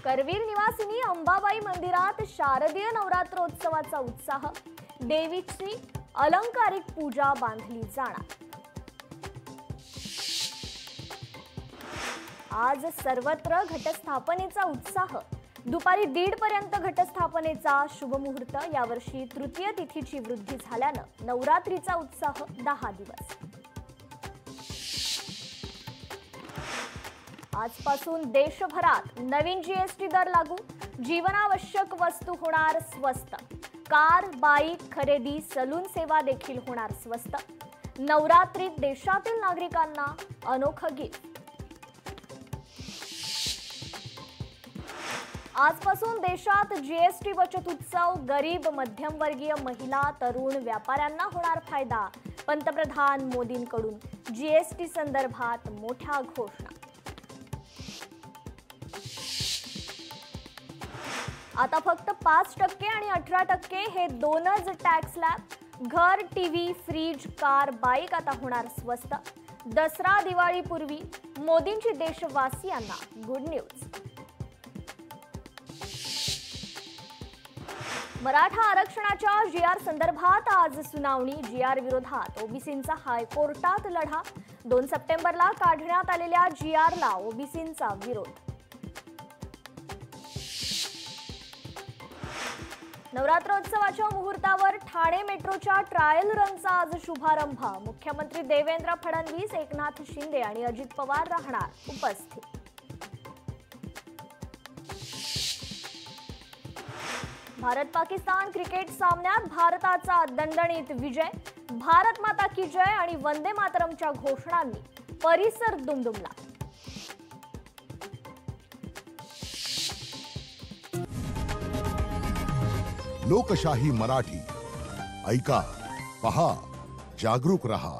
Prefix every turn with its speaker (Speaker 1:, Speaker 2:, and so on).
Speaker 1: करवीर निवासिनी अंबाबाई मंदिरात शारदीय नवरात्रोत्सवाचा उत्साह। देवीची अलंकारिक पूजा बांधली जाणार। आज सर्वत्र घटस्थापनेचा उत्साह। दुपारी 1:30 पर्यंत घटस्थापनेचा शुभमुहूर्त। यावर्षी तृतीय तिथीची वृद्धी झाल्यानं नवरात्रीचा उत्साह 10 दिवस। आजपासून देशभरात नवीन जीएसटी दर लागू। जीवनावश्यक वस्तू होणार स्वस्त। कार, बाईक खरेदी, सलून सेवा देखील होणार स्वस्त। नवरात्रीत देशातील नागरिकांना अनोखं गिफ्ट। आजपासून देशात जीएसटी बचत उत्सव। गरीब, मध्यमवर्गीय, महिला, तरुण व्यापाऱ्यांना होणार फायदा। पंतप्रधान मोदींकडून जीएसटी संदर्भात मोठ्या घोषणा। आता फक्त 5% आणि 18% हे दोनच टॅक्स स्लॅब। घर, टीव्ही, फ्रीज, कार, बाईक आता होणार स्वस्त। दसरा दिवाळीपूर्वी मोदींची देशवासियांना गुड न्यूज। मराठा आरक्षणाच्या जीआर संदर्भात आज सुनावणी। जीआर विरोधात ओबीसींचा हायकोर्टात लढा। 2 सप्टेंबरला काढण्यात आलेल्या जीआरला ओबीसींचा विरोध। नवरात्रोत्सवाच्या मुहूर्तावर ठाणे मेट्रोच्या ट्रायल रनचा आज शुभारंभ। मुख्यमंत्री देवेंद्र फडणवीस, एकनाथ शिंदे आणि अजित पवार राहणार उपस्थित। भारत-पाकिस्तान क्रिकेट सामन्यात भारताचा दणदणीत विजय। भारत माता की जय आणि वंदे मातरमच्या घोषणांनी परिसर दुमदुमला।
Speaker 2: लोकशाही मराठी ऐका, पहा, जागरूक रहा।